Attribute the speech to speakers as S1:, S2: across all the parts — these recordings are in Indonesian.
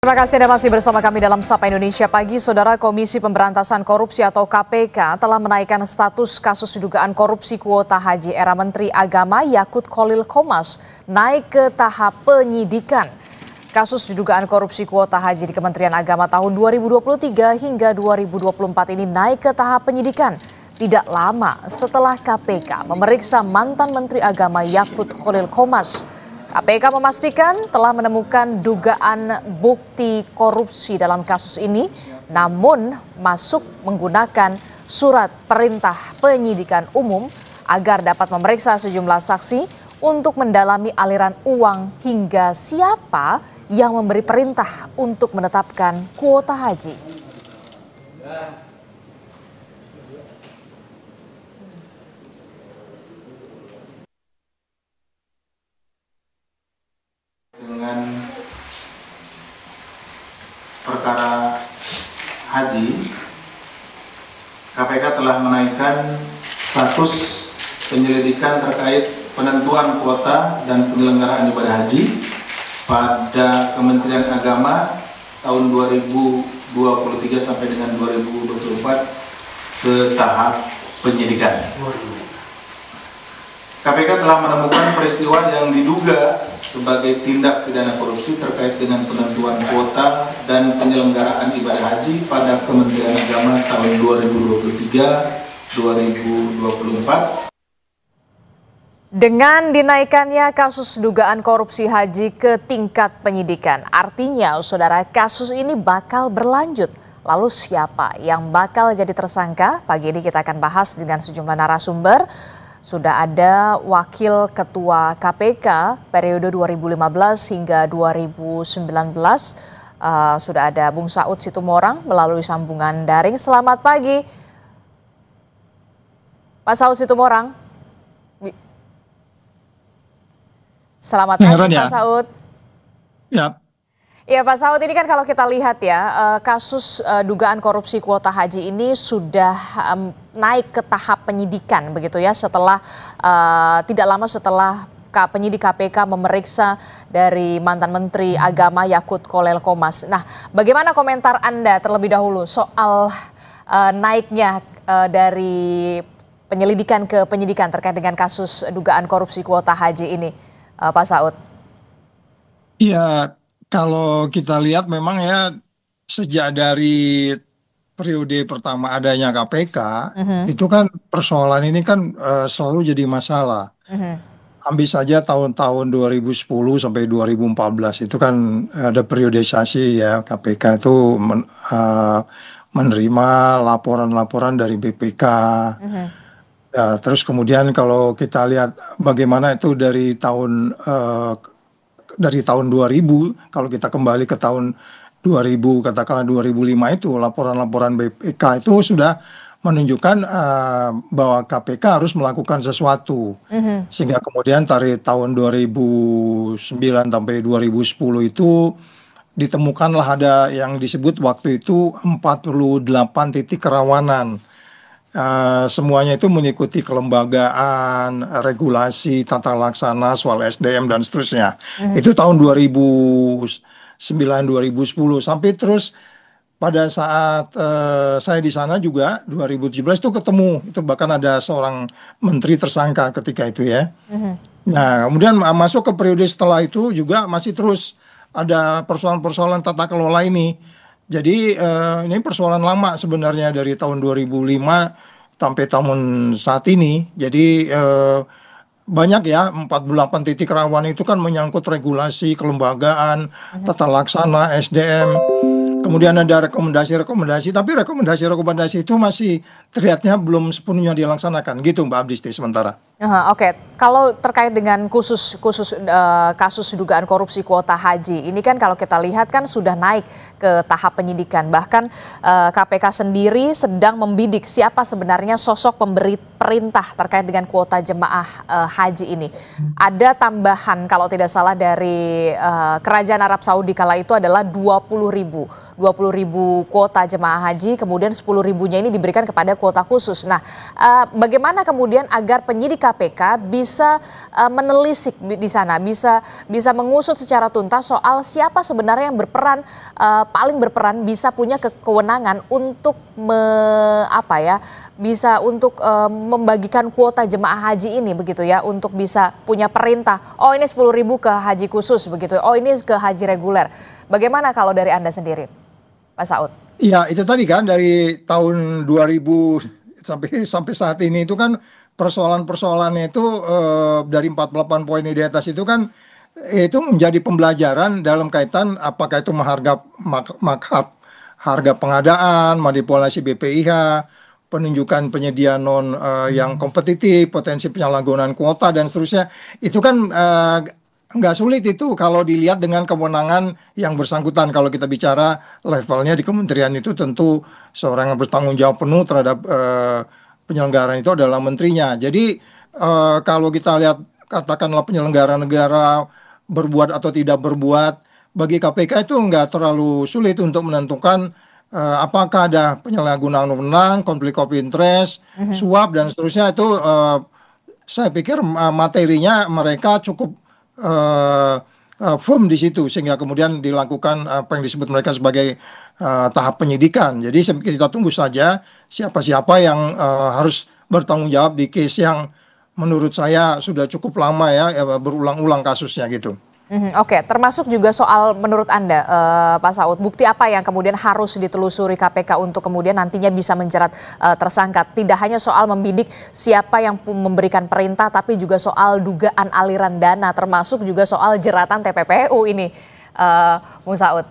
S1: Terima kasih Anda masih bersama kami dalam Sapa Indonesia Pagi. Saudara, Komisi Pemberantasan Korupsi atau KPK telah menaikkan status kasus dugaan korupsi kuota haji era Menteri Agama Yakut Kholil Qomas naik ke tahap penyidikan. Kasus dugaan korupsi kuota haji di Kementerian Agama tahun 2023 hingga 2024 ini naik ke tahap penyidikan. Tidak lama setelah KPK memeriksa mantan Menteri Agama Yakut Kholil Qomas. KPK memastikan telah menemukan dugaan bukti korupsi dalam kasus ini, namun masuk menggunakan surat perintah penyidikan umum agar dapat memeriksa sejumlah saksi untuk mendalami aliran uang hingga siapa yang memberi perintah untuk menetapkan kuota haji.
S2: Dengan perkara haji, KPK telah menaikkan status penyelidikan terkait penentuan kuota dan penyelenggaraan ibadah haji pada Kementerian Agama tahun 2023 sampai dengan 2024 ke tahap penyidikan. KPK telah menemukan peristiwa yang diduga sebagai tindak pidana korupsi terkait dengan penentuan kuota dan penyelenggaraan ibadah haji pada Kementerian Agama tahun 2023-2024.
S1: Dengan dinaikannya kasus dugaan korupsi haji ke tingkat penyidikan, artinya saudara kasus ini bakal berlanjut. Lalu siapa yang bakal jadi tersangka? Pagi ini kita akan bahas dengan sejumlah narasumber. Sudah ada Wakil Ketua KPK periode 2015 hingga 2019. Sudah ada Bung Saud Situmorang melalui sambungan daring. Selamat pagi, Pak Saud Situmorang. Selamat pagi, Pak Saud.
S3: Ya.
S1: Ya, Pak Saud, ini kan kalau kita lihat ya, kasus dugaan korupsi kuota haji ini sudah naik ke tahap penyidikan begitu ya, setelah tidak lama setelah penyidik KPK memeriksa dari mantan Menteri Agama Yakut Kholil Qomas. Nah, bagaimana komentar Anda terlebih dahulu soal naiknya dari penyelidikan ke penyidikan terkait dengan kasus dugaan korupsi kuota haji ini, Pak Saud?
S3: Iya, kalau kita lihat memang ya sejak dari periode pertama adanya KPK, itu kan persoalan ini kan selalu jadi masalah. Ambil saja tahun-tahun 2010 sampai 2014 itu kan ada periodisasi ya, KPK itu menerima laporan-laporan dari BPK. Ya, terus kemudian kalau kita lihat bagaimana itu dari tahun 2000, kalau kita kembali ke tahun 2000, katakanlah 2005 itu laporan-laporan BPK itu sudah menunjukkan bahwa KPK harus melakukan sesuatu. Sehingga kemudian dari tahun 2009 sampai 2010 itu ditemukanlah ada yang disebut waktu itu 48 titik kerawanan. Semuanya itu mengikuti kelembagaan, regulasi, tata laksana, soal SDM dan seterusnya. Itu tahun 2009-2010 sampai terus pada saat saya di sana juga 2017 itu ketemu, itu bahkan ada seorang menteri tersangka ketika itu ya. Nah, kemudian masuk ke periode setelah itu juga masih terus ada persoalan-persoalan tata kelola ini. Jadi ini persoalan lama sebenarnya dari tahun 2005 sampai tahun saat ini. Jadi banyak ya, 48 titik rawan itu kan menyangkut regulasi, kelembagaan, tata laksana, SDM. Kemudian ada rekomendasi-rekomendasi, tapi rekomendasi-rekomendasi itu masih terlihatnya belum sepenuhnya dilaksanakan. Gitu Mbak Abdisti sementara.
S1: Oke. Kalau terkait dengan kasus dugaan korupsi kuota haji, ini kan kalau kita lihat kan sudah naik ke tahap penyidikan. Bahkan KPK sendiri sedang membidik siapa sebenarnya sosok pemberi perintah terkait dengan kuota jemaah haji ini. Ada tambahan kalau tidak salah dari Kerajaan Arab Saudi kala itu adalah 20.000 kuota jemaah haji, kemudian 10.000-nya ini diberikan kepada kuota khusus. Nah, bagaimana kemudian agar penyidik KPK bisa menelisik di sana, bisa mengusut secara tuntas soal siapa sebenarnya yang paling berperan bisa punya kewenangan untuk bisa untuk membagikan kuota jemaah haji ini begitu ya, untuk bisa punya perintah, oh ini 10.000 ke haji khusus begitu, oh ini ke haji reguler. Bagaimana kalau dari Anda sendiri, Pak Saud?
S3: Iya, itu tadi kan dari tahun 2000 sampai saat ini itu kan persoalan-persoalannya itu dari 48 poin di atas itu kan itu menjadi pembelajaran dalam kaitan apakah itu harga pengadaan, manipulasi BPIH, penunjukan penyedia yang kompetitif, potensi penyalahgunaan kuota dan seterusnya. Itu kan nggak sulit itu kalau dilihat dengan kewenangan yang bersangkutan. Kalau kita bicara levelnya di kementerian itu tentu seorang yang bertanggung jawab penuh terhadap penyelenggaraan itu adalah menterinya. Jadi kalau kita lihat katakanlah penyelenggara negara berbuat atau tidak berbuat, bagi KPK itu nggak terlalu sulit untuk menentukan apakah ada penyalahgunaan wewenang, konflik of interest, suap dan seterusnya. Itu saya pikir materinya mereka cukup firm di situ sehingga kemudian dilakukan apa yang disebut mereka sebagai tahap penyidikan. Jadi kita tunggu saja siapa-siapa yang harus bertanggung jawab di case yang menurut saya sudah cukup lama ya berulang-ulang kasusnya gitu.
S1: Oke, termasuk juga soal menurut Anda, Pak Saud, bukti apa yang kemudian harus ditelusuri KPK untuk kemudian nantinya bisa menjerat tersangka? Tidak hanya soal membidik siapa yang memberikan perintah, tapi juga soal dugaan aliran dana, termasuk juga soal jeratan TPPU ini, Bung Saud.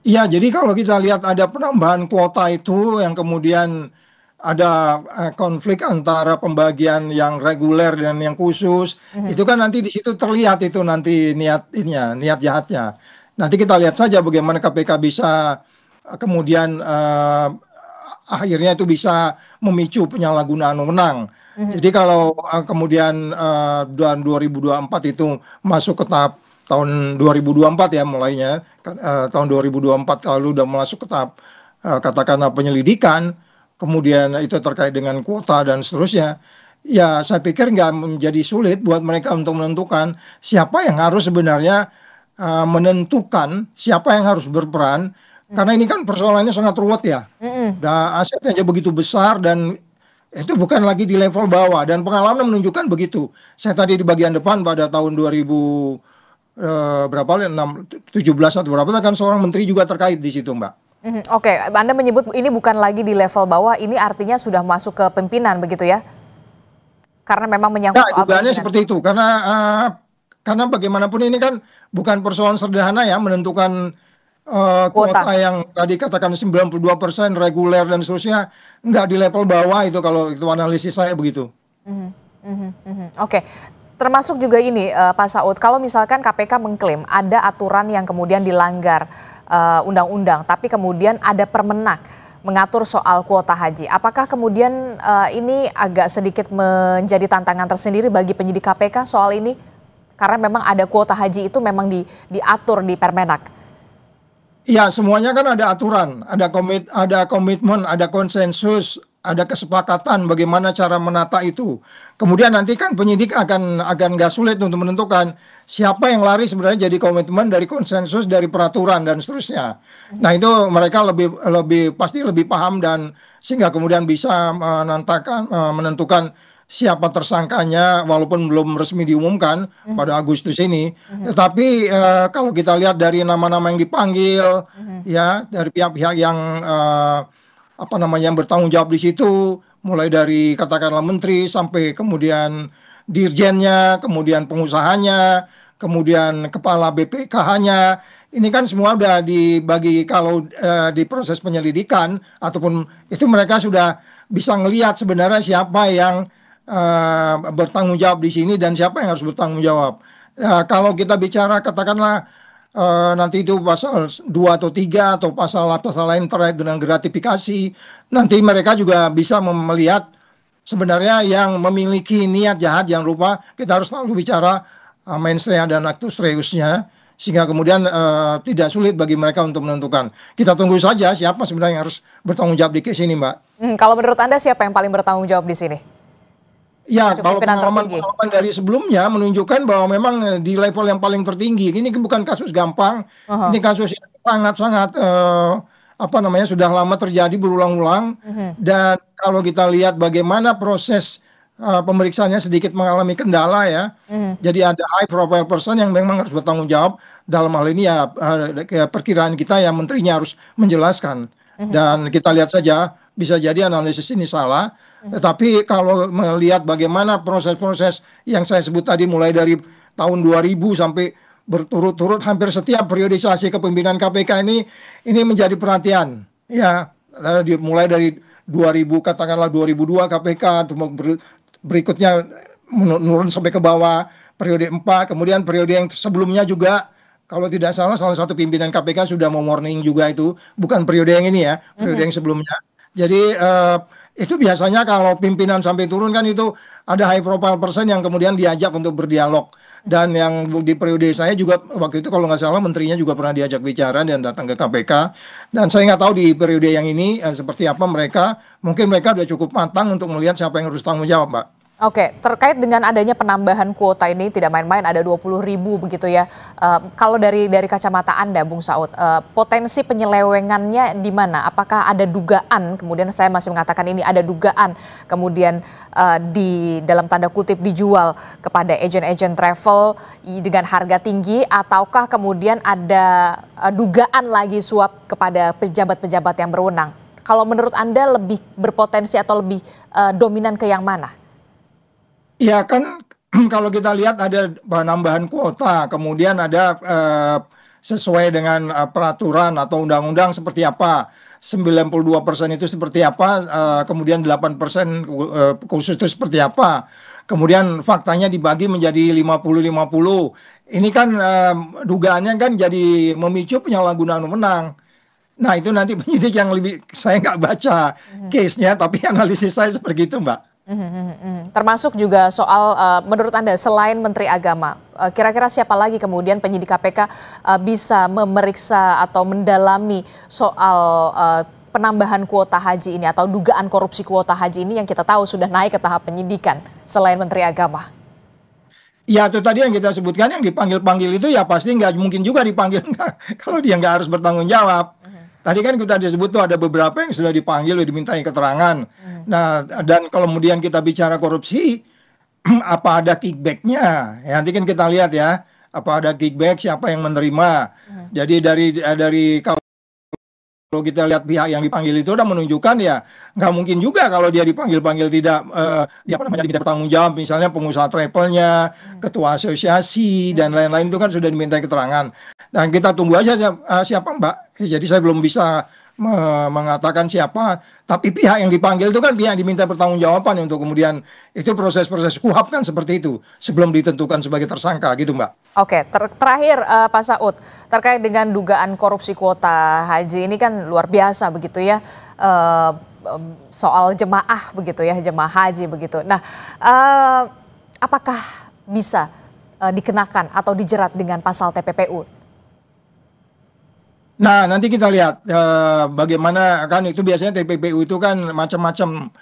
S3: Iya, jadi kalau kita lihat ada penambahan kuota itu yang kemudian ada konflik antara pembagian yang reguler dan yang khusus, itu kan nanti di situ terlihat itu nanti niat jahatnya. Nanti kita lihat saja bagaimana KPK bisa kemudian akhirnya itu bisa memicu penyalahgunaan wewenang. Jadi kalau kemudian 2024 itu masuk ke tahap tahun 2024 ya mulainya, tahun 2024 kalau udah masuk ke tahap katakanlah penyelidikan, kemudian itu terkait dengan kuota dan seterusnya, ya saya pikir nggak menjadi sulit buat mereka untuk menentukan siapa yang harus sebenarnya menentukan siapa yang harus berperan, karena ini kan persoalannya sangat ruwet ya, dan asetnya aja begitu besar dan itu bukan lagi di level bawah, dan pengalaman menunjukkan begitu. Saya tadi di bagian depan pada tahun 2017 atau berapa kan seorang menteri juga terkait di situ, Mbak.
S1: Oke, Anda menyebut ini bukan lagi di level bawah, ini artinya sudah masuk ke pimpinan begitu ya? Karena memang menyangkut soal
S3: dugaannya seperti itu, karena bagaimanapun ini kan bukan persoalan sederhana ya menentukan kuota yang tadi katakan 92% reguler dan seterusnya, nggak di level bawah itu kalau itu analisis saya begitu.
S1: Oke. Termasuk juga ini Pak Saud, kalau misalkan KPK mengklaim ada aturan yang kemudian dilanggar undang-undang, tapi kemudian ada Permenak mengatur soal kuota haji. Apakah kemudian ini agak sedikit menjadi tantangan tersendiri bagi penyidik KPK soal ini? Karena memang ada kuota haji itu memang diatur di Permenak.
S3: Iya, semuanya kan ada aturan, ada komitmen, ada konsensus, ada kesepakatan bagaimana cara menata itu. Kemudian nanti kan penyidik akan nggak sulit untuk menentukan siapa yang lari sebenarnya jadi komitmen dari konsensus, dari peraturan dan seterusnya. Nah itu mereka pasti lebih paham dan sehingga kemudian bisa menentukan siapa tersangkanya walaupun belum resmi diumumkan pada Agustus ini. Tetapi kalau kita lihat dari nama-nama yang dipanggil, ya dari pihak-pihak yang yang bertanggung jawab di situ, mulai dari katakanlah menteri sampai kemudian dirjennya, kemudian pengusahanya, kemudian kepala BPKH-nya, ini kan semua udah dibagi kalau di proses penyelidikan ataupun itu mereka sudah bisa ngelihat sebenarnya siapa yang bertanggung jawab di sini dan siapa yang harus bertanggung jawab. Kalau kita bicara katakanlah nanti itu pasal 2 atau 3 atau pasal lain terkait dengan gratifikasi, nanti mereka juga bisa melihat sebenarnya yang memiliki niat jahat. Jangan lupa kita harus selalu bicara mens rea dan actus reusnya, sehingga kemudian tidak sulit bagi mereka untuk menentukan. Kita tunggu saja siapa sebenarnya yang harus bertanggung jawab di case ini, Mbak.
S1: Kalau menurut Anda siapa yang paling bertanggung jawab di sini?
S3: Ya,
S1: untuk
S3: kalau
S1: pimpinan tertinggi?
S3: pengalaman-pengalaman dari sebelumnya menunjukkan bahwa memang di level yang paling tertinggi, ini bukan kasus gampang,
S1: Aha.
S3: ini kasus yang sangat-sangat apa namanya sudah lama terjadi berulang-ulang.
S1: Mhm.
S3: Dan kalau kita lihat bagaimana proses pemeriksaannya sedikit mengalami kendala ya.
S1: Mhm.
S3: Jadi ada high profile person yang memang harus bertanggung jawab dalam hal ini ya, kayak perkiraan kita ya menterinya harus menjelaskan.
S1: Mhm.
S3: Dan kita lihat saja bisa jadi analisis ini salah.
S1: Mhm.
S3: Tetapi kalau melihat bagaimana proses-proses yang saya sebut tadi mulai dari tahun 2000 sampai berturut-turut hampir setiap periodisasi kepemimpinan KPK ini menjadi perhatian. Ya, mulai dari 2000 katakanlah 2002 KPK, berikutnya menurun sampai ke bawah periode 4, kemudian periode yang sebelumnya juga kalau tidak salah salah satu pimpinan KPK sudah mau warning juga, itu bukan periode yang ini ya, periode
S1: Mhm.
S3: yang sebelumnya. Jadi itu biasanya kalau pimpinan sampai turun kan itu ada high profile person yang kemudian diajak untuk berdialog. Dan yang di periode saya juga waktu itu kalau nggak salah menterinya juga pernah diajak bicara dan datang ke KPK. Dan saya nggak tahu di periode yang ini seperti apa mereka. Mungkin mereka sudah cukup matang untuk melihat siapa yang harus tanggung jawab, Mbak.
S1: Oke, terkait dengan adanya penambahan kuota ini tidak main-main, ada 20.000 begitu ya. Kalau dari kacamata Anda, Bung Saud, potensi penyelewengannya di mana? Apakah ada dugaan, kemudian saya masih mengatakan ini ada dugaan, kemudian di dalam tanda kutip dijual kepada agen-agen travel dengan harga tinggi, ataukah kemudian ada dugaan lagi suap kepada pejabat-pejabat yang berwenang? Kalau menurut Anda lebih berpotensi atau lebih dominan ke yang mana?
S3: Ya kan kalau kita lihat ada penambahan kuota, kemudian ada sesuai dengan peraturan atau undang-undang seperti apa. 92% itu seperti apa, kemudian 8% khusus itu seperti apa. Kemudian faktanya dibagi menjadi 50-50. Ini kan dugaannya kan jadi memicu penyalahgunaan wewenang. Nah itu nanti penyidik yang lebih, saya nggak baca case-nya, tapi analisis saya seperti itu, Mbak.
S1: Termasuk juga soal menurut Anda selain Menteri Agama, kira-kira siapa lagi kemudian penyidik KPK bisa memeriksa atau mendalami soal penambahan kuota haji ini atau dugaan korupsi kuota haji ini yang kita tahu sudah naik ke tahap penyidikan selain Menteri Agama?
S3: Ya itu tadi yang kita sebutkan, yang dipanggil-panggil itu ya pasti nggak mungkin juga dipanggil kalau dia nggak harus bertanggung jawab. Tadi kan kita disebut tuh ada beberapa yang sudah dipanggil, udah dimintai keterangan. Nah, dan kalau kemudian kita bicara korupsi, apa ada kickbacknya? Ya, nanti kan kita lihat ya, apa ada kickback, siapa yang menerima. Jadi dari kalau kita lihat pihak yang dipanggil itu udah menunjukkan ya nggak mungkin juga kalau dia dipanggil-panggil tidak dia apa namanya diminta bertanggung jawab, misalnya pengusaha travelnya, ketua asosiasi dan lain-lain itu kan sudah diminta keterangan. Dan kita tunggu aja siapa Mbak. Jadi saya belum bisa mengatakan siapa, tapi pihak yang dipanggil itu kan pihak yang diminta pertanggungjawaban untuk kemudian itu proses-proses KUHAP kan seperti itu sebelum ditentukan sebagai tersangka gitu Mbak.
S1: Oke, terakhir Pak Saud, terkait dengan dugaan korupsi kuota haji ini kan luar biasa begitu ya, soal jemaah begitu ya, jemaah haji begitu. Nah, apakah bisa dikenakan atau dijerat dengan pasal TPPU?
S3: Nah, nanti kita lihat bagaimana kan itu biasanya TPPU itu kan macam-macam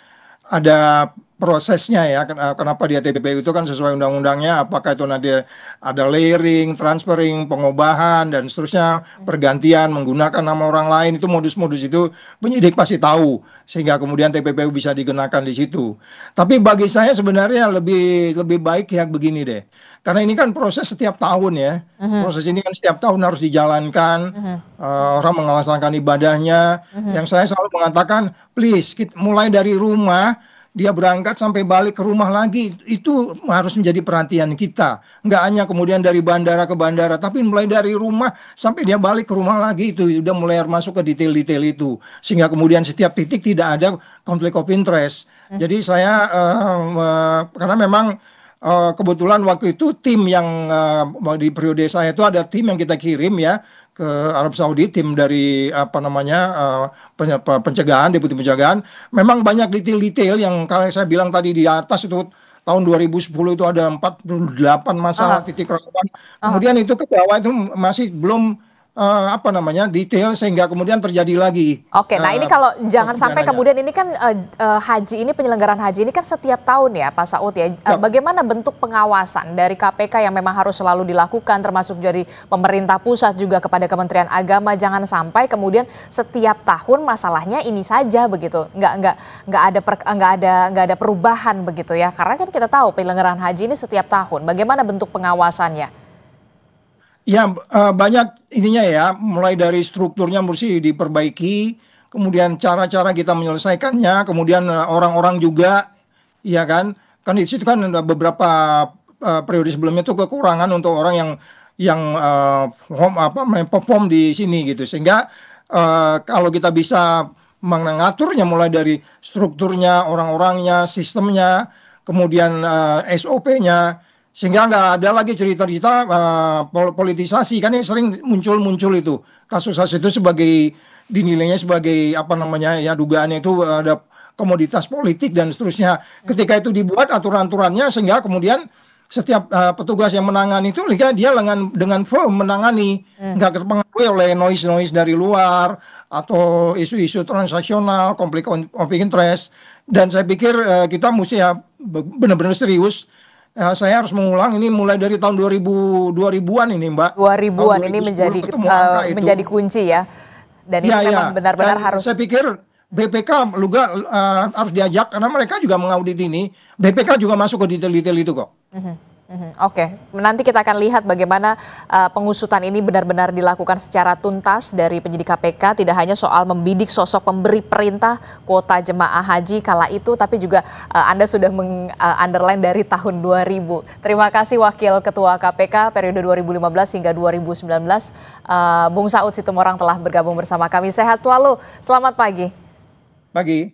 S3: ada prosesnya ya. Kenapa dia TPPU itu kan sesuai undang-undangnya, apakah itu nanti ada layering, transferring, pengobahan dan seterusnya, pergantian menggunakan nama orang lain, itu modus-modus itu penyidik pasti tahu sehingga kemudian TPPU bisa digunakan di situ. Tapi bagi saya sebenarnya lebih baik ya begini deh. Karena ini kan proses setiap tahun ya. Proses ini kan setiap tahun harus dijalankan. Orang melaksanakan ibadahnya. Yang saya selalu mengatakan, please, mulai dari rumah, dia berangkat sampai balik ke rumah lagi. Itu harus menjadi perhatian kita. Nggak hanya kemudian dari bandara ke bandara, tapi mulai dari rumah sampai dia balik ke rumah lagi. Itu udah mulai masuk ke detail-detail itu. Sehingga kemudian setiap titik tidak ada konflik of interest. Jadi saya, karena memang kebetulan waktu itu tim yang di periode saya itu ada tim yang kita kirim ya ke Arab Saudi, tim dari apa namanya pencegahan, deputi pencegahan. Memang banyak detail-detail yang kalau saya bilang tadi di atas itu tahun 2010 itu ada 48 masalah titik rawan. Kemudian itu ke bawah itu masih belum apa namanya, detail sehingga kemudian terjadi lagi
S1: Oke, nah ini kalau jangan sampai
S3: pidananya.
S1: kemudian ini kan haji ini penyelenggaraan haji ini kan setiap tahun ya Pak Saud ya.
S3: Ya.
S1: Bagaimana bentuk pengawasan dari KPK yang memang harus selalu dilakukan termasuk dari pemerintah pusat juga kepada Kementerian Agama, jangan sampai kemudian setiap tahun masalahnya ini saja begitu. Nggak ada perubahan begitu ya. Karena kan kita tahu penyelenggaraan haji ini setiap tahun. Bagaimana bentuk pengawasannya?
S3: Ya, banyak ininya ya, mulai dari strukturnya mesti diperbaiki, kemudian cara-cara kita menyelesaikannya, kemudian orang-orang juga, ya kan, kan di situ kan ada beberapa periode sebelumnya itu kekurangan untuk orang yang perform di sini gitu, sehingga kalau kita bisa mengaturnya mulai dari strukturnya, orang-orangnya, sistemnya, kemudian SOP-nya. Sehingga nggak ada lagi cerita-cerita politisasi, kan ini sering muncul itu kasus-kasus itu dinilainya sebagai apa namanya ya, dugaannya itu ada komoditas politik dan seterusnya. Ketika itu dibuat aturan-aturannya sehingga kemudian setiap petugas yang menangani itu dia dengan firm menangani, nggak terpengaruh oleh noise dari luar atau isu-isu transaksional, konflik of interest. Dan saya pikir kita mesti ya benar-benar serius. Saya harus mengulang, ini mulai dari tahun 2000-an ini Mbak.
S1: 2000-an ini
S3: 2010 ketemu angka itu.
S1: menjadi kunci ya. Dan ini memang benar-benar harus.
S3: Saya pikir BPK juga harus diajak karena mereka juga mengaudit ini. BPK juga masuk ke detail-detail itu kok.
S1: Oke, nanti kita akan lihat bagaimana pengusutan ini benar-benar dilakukan secara tuntas dari penyidik KPK, tidak hanya soal membidik sosok pemberi perintah kuota jemaah haji kala itu, tapi juga Anda sudah underline dari tahun 2000. Terima kasih Wakil Ketua KPK periode 2015 hingga 2019, Bung Saud Situmorang telah bergabung bersama kami. Sehat selalu, selamat pagi.
S3: Pagi.